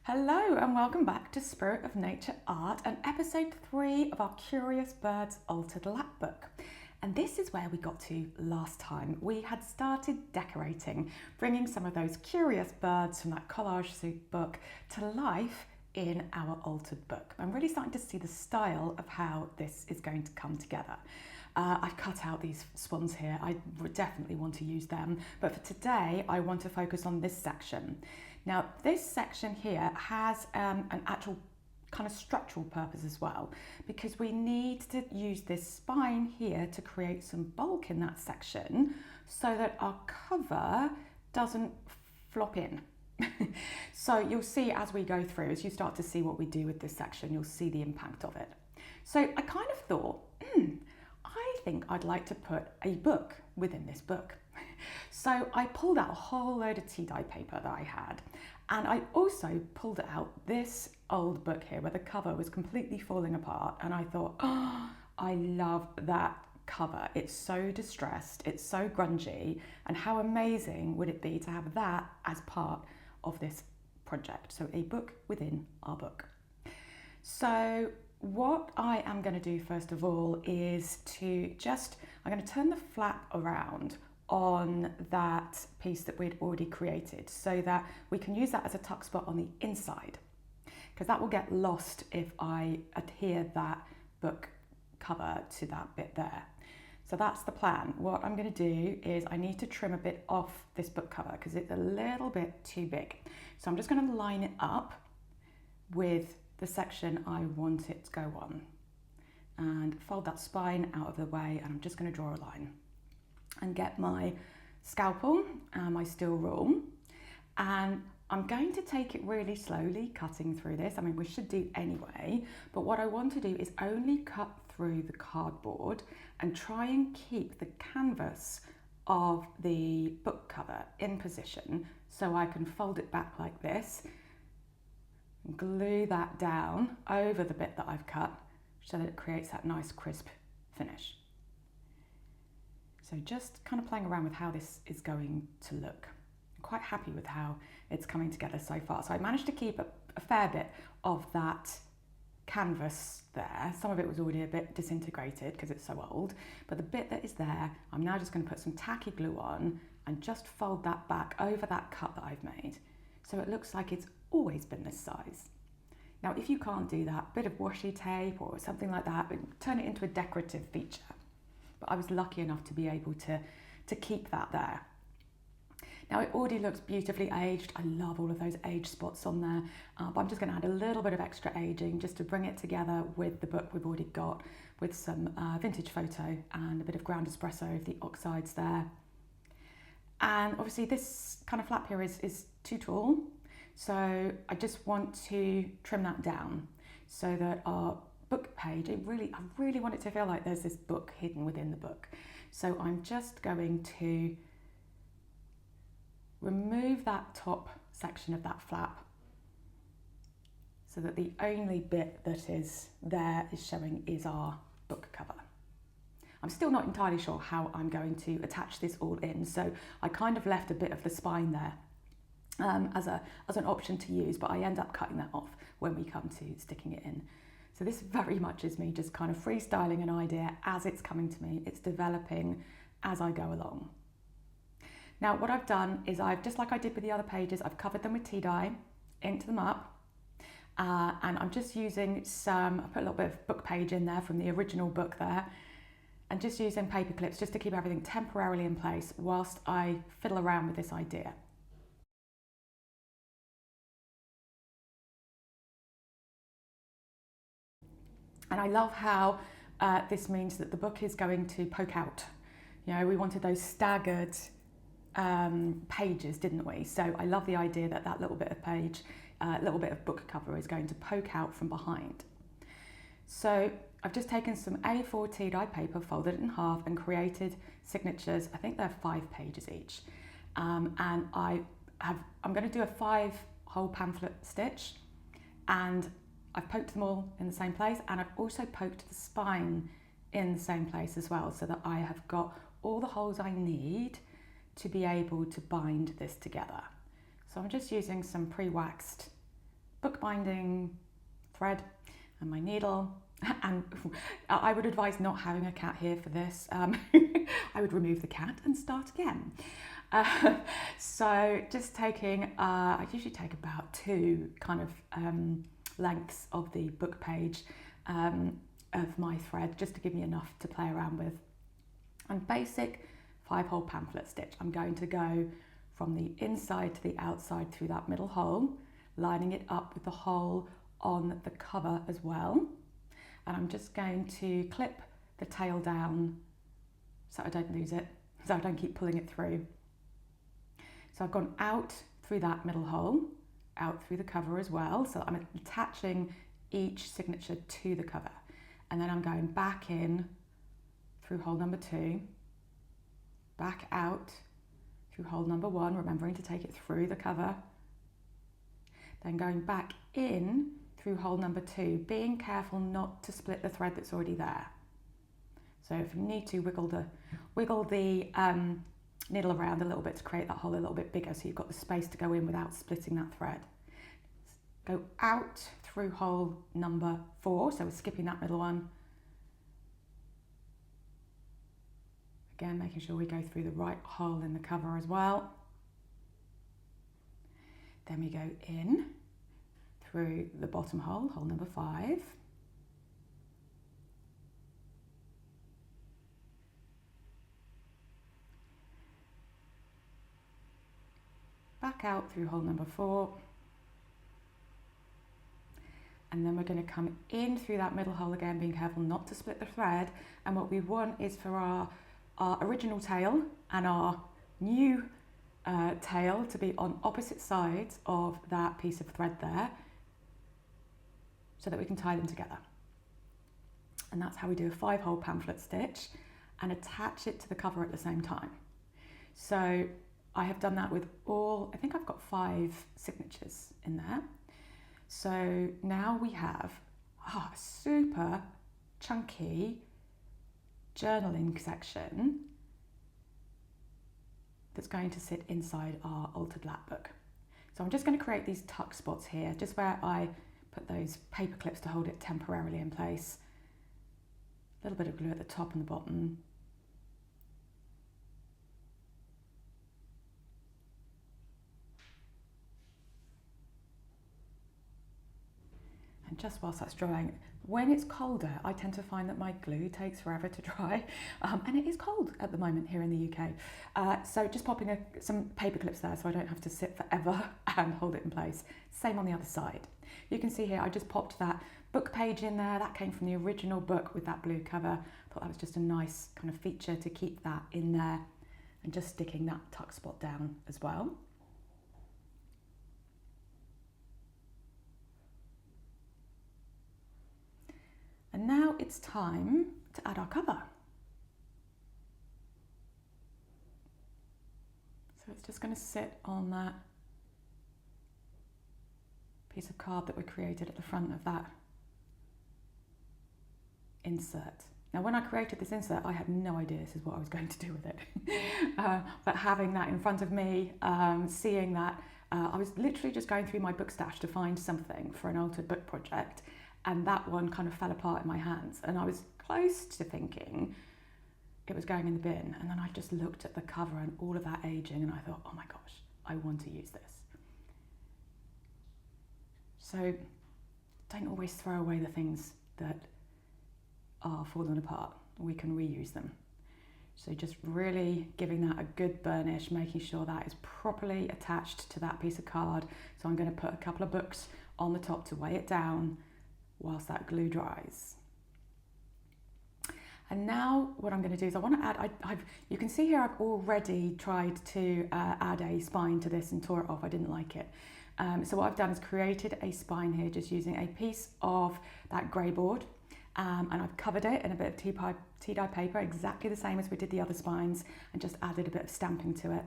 Hello and welcome back to Spirit of Nature Art and episode 3 of our Curious Birds Altered Lap book. And this is where we got to last time. We had started decorating, bringing some of those curious birds from that Collage soup book to life in our altered book. I'm really starting to see the style of how this is going to come together. I've cut out these swans here. I would definitely want to use them, but for today I want to focus on this section. Now this section here has an actual kind of structural purpose as well, because we need to use this spine here to create some bulk in that section so that our cover doesn't flop in. So you'll see as we go through, as you start to see what we do with this section, you'll see the impact of it. So I kind of thought, I think I'd like to put a book within this book. So I pulled out a whole load of tea dye paper that I had, and I also pulled out this old book here where the cover was completely falling apart, and I thought, oh, I love that cover. It's so distressed, it's so grungy, and how amazing would it be to have that as part of this project? So a book within our book. So what I am going to do first of all is I'm going to turn the flap around on that piece that we'd already created so that we can use that as a tuck spot on the inside, because that will get lost if I adhere that book cover to that bit there. So that's the plan. What I'm going to do is I need to trim a bit off this book cover because it's a little bit too big. So I'm just going to line it up with the section I want it to go on and fold that spine out of the way, and I'm just going to draw a line and get my scalpel and my steel rule, and I'm going to take it really slowly cutting through this. I mean, we should do anyway, but what I want to do is only cut through the cardboard and try and keep the canvas of the book cover in position so I can fold it back like this, glue that down over the bit that I've cut so that it creates that nice crisp finish. So just kind of playing around with how this is going to look. I'm quite happy with how it's coming together so far. So I managed to keep a fair bit of that canvas there. Some of it was already a bit disintegrated because it's so old, but the bit that is there, I'm now just going to put some tacky glue on and just fold that back over that cut that I've made. So it looks like it's always been this size. Now, if you can't do that, bit of washi tape or something like that, turn it into a decorative feature. But I was lucky enough to be able to keep that there. Now it already looks beautifully aged. I love all of those age spots on there, but I'm just going to add a little bit of extra aging just to bring it together with the book we've already got, with some vintage photo and a bit of ground espresso of the oxides there. And obviously this kind of flap here is too tall, so I just want to trim that down so that our book page, I really want it to feel like there's this book hidden within the book. So I'm just going to remove that top section of that flap so that the only bit that is there is showing is our book cover. I'm still not entirely sure how I'm going to attach this all in, so I kind of left a bit of the spine there as an option to use, but I end up cutting that off when we come to sticking it in. So this very much is me just kind of freestyling an idea as it's coming to me. It's developing as I go along. Now what I've done is just like I did with the other pages, I've covered them with tea dye, inked them up, and I'm just using I put a little bit of book page in there from the original book there, and just using paper clips just to keep everything temporarily in place whilst I fiddle around with this idea. And I love how this means that the book is going to poke out. You know, we wanted those staggered pages, didn't we? So I love the idea that that little bit of page, little bit of book cover is going to poke out from behind. So I've just taken some A4 tea dye paper, folded it in half and created signatures. I think they're 5 pages each. And I'm going to do a 5-hole pamphlet stitch, and I've poked them all in the same place, and I've also poked the spine in the same place as well, so that I have got all the holes I need to be able to bind this together. So I'm just using some pre-waxed bookbinding thread and my needle. And I would advise not having a cat here for this. I would remove the cat and start again. So just taking, I usually take about 2 kind of lengths of the book page of my thread, just to give me enough to play around with. And basic 5-hole pamphlet stitch. I'm going to go from the inside to the outside through that middle hole, lining it up with the hole on the cover as well. And I'm just going to clip the tail down so I don't lose it, so I don't keep pulling it through. So I've gone out through that middle hole, out through the cover as well. So I'm attaching each signature to the cover. And then I'm going back in through hole number 2, back out through hole number 1, remembering to take it through the cover. Then going back in through hole number 2, being careful not to split the thread that's already there. So if you need to, wiggle the needle around a little bit to create that hole a little bit bigger, so you've got the space to go in without splitting that thread. Go out through hole number 4, so we're skipping that middle one. Again, making sure we go through the right hole in the cover as well. Then we go in through the bottom hole, hole number 5. Back out through hole number 4. And then we're going to come in through that middle hole again, being careful not to split the thread. And what we want is for our original tail and our new tail to be on opposite sides of that piece of thread there, so that we can tie them together. And that's how we do a 5-hole pamphlet stitch and attach it to the cover at the same time. So I have done that with I think I've got 5 signatures in there. So now we have a super chunky journaling section that's going to sit inside our altered lap book. So I'm just going to create these tuck spots here, just where I put those paper clips to hold it temporarily in place. A little bit of glue at the top and the bottom. And just whilst that's drying, when it's colder, I tend to find that my glue takes forever to dry, and it is cold at the moment here in the UK. So just popping some paper clips there so I don't have to sit forever and hold it in place. Same on the other side. You can see here I just popped that book page in there. That came from the original book with that blue cover. I thought that was just a nice kind of feature to keep that in there, and just sticking that tuck spot down as well. And now it's time to add our cover. So it's just going to sit on that piece of card that we created at the front of that insert. Now, when I created this insert, I had no idea this is what I was going to do with it. But having that in front of me, seeing that, I was literally just going through my book stash to find something for an altered book project, and that one kind of fell apart in my hands, and I was close to thinking it was going in the bin, and then I just looked at the cover and all of that aging, and I thought, oh my gosh, I want to use this. So don't always throw away the things that are falling apart. We can reuse them. So just really giving that a good burnish, making sure that is properly attached to that piece of card. So I'm going to put a couple of books on the top to weigh it down whilst that glue dries. And now what I'm going to do is I want to add, you can see here I've already tried to add a spine to this and tore it off. I didn't like it. So what I've done is created a spine here just using a piece of that Greyboard, and I've covered it in a bit of tea-dye paper, exactly the same as we did the other spines, and just added a bit of stamping to it.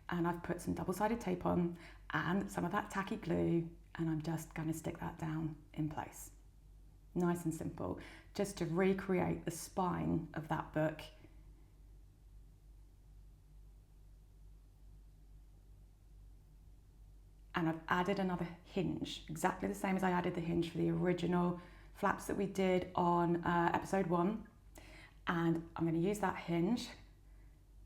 And I've put some double-sided tape on and some of that tacky glue, and I'm just going to stick that down in place. Nice and simple, just to recreate the spine of that book. and I've added another hinge, exactly the same as I added the hinge for the original flaps that we did on episode 1. And I'm going to use that hinge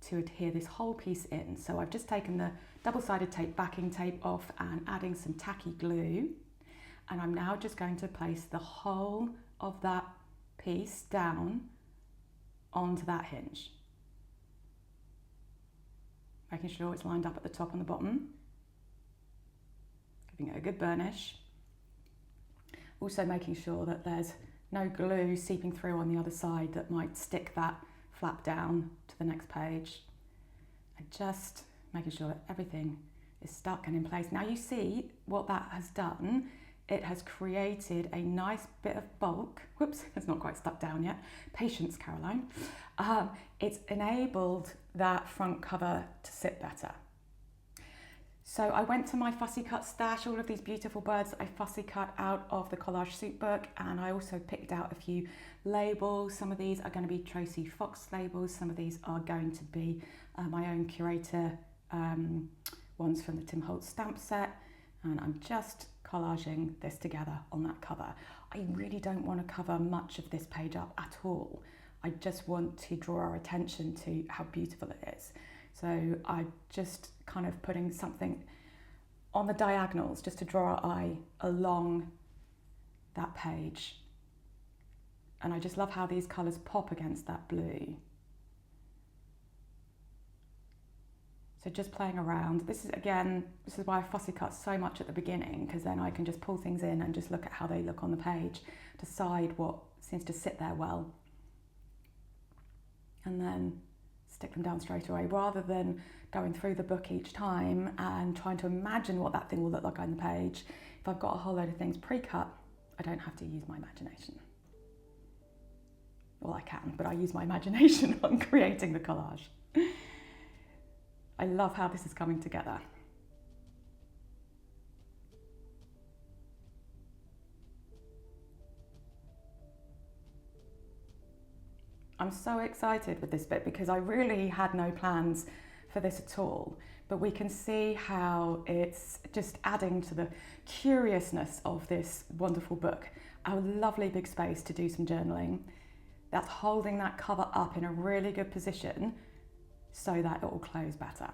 to adhere this whole piece in. So I've just taken the double-sided tape backing tape off and adding some tacky glue. And I'm now just going to place the whole of that piece down onto that hinge. Making sure it's lined up at the top and the bottom. Giving it a good burnish. Also making sure that there's no glue seeping through on the other side that might stick that flap down to the next page. And just making sure that everything is stuck and in place. Now you see what that has done. It has created a nice bit of bulk. Whoops, it's not quite stuck down yet. Patience, Caroline. It's enabled that front cover to sit better. So I went to my fussy cut stash, all of these beautiful birds that I fussy cut out of the Collage soup book, and I also picked out a few labels. Some of these are going to be Tracy Fox labels, some of these are going to be my own Currator ones from the Tim Holtz stamp set, and I'm just collaging this together on that cover. I really don't want to cover much of this page up at all. I just want to draw our attention to how beautiful it is. So I'm just kind of putting something on the diagonals just to draw our eye along that page. And I just love how these colours pop against that blue. So just playing around. This is why I fussy cut so much at the beginning, because then I can just pull things in and just look at how they look on the page, decide what seems to sit there well, and then stick them down straight away, rather than going through the book each time and trying to imagine what that thing will look like on the page. If I've got a whole load of things pre-cut, I don't have to use my imagination. Well, I can, but I use my imagination on creating the collage. I love how this is coming together. I'm so excited with this bit because I really had no plans for this at all, but we can see how it's just adding to the curiousness of this wonderful book. A lovely big space to do some journaling. That's holding that cover up in a really good position so that it will close better.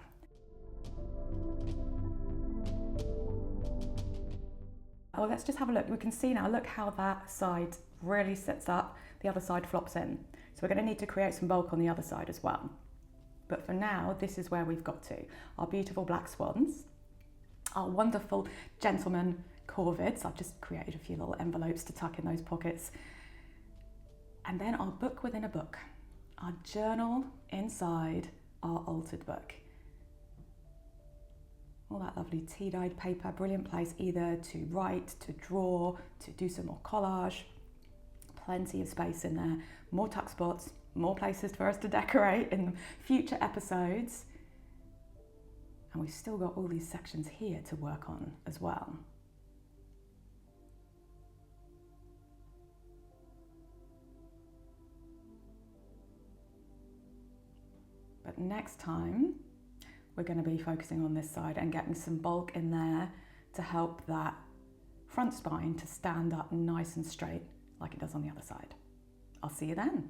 Well, let's just have a look. We can see now, look how that side really sits up, the other side flops in. So we're going to need to create some bulk on the other side as well. But for now, this is where we've got to. Our beautiful black swans, our wonderful gentleman corvids. I've just created a few little envelopes to tuck in those pockets. And then our book within a book, our journal inside our altered book. All that lovely tea-dyed paper, brilliant place either to write, to draw, to do some more collage. Plenty of space in there, more tuck spots, more places for us to decorate in future episodes. And we've still got all these sections here to work on as well. But next time, we're going to be focusing on this side and getting some bulk in there to help that front spine to stand up nice and straight like it does on the other side. I'll see you then.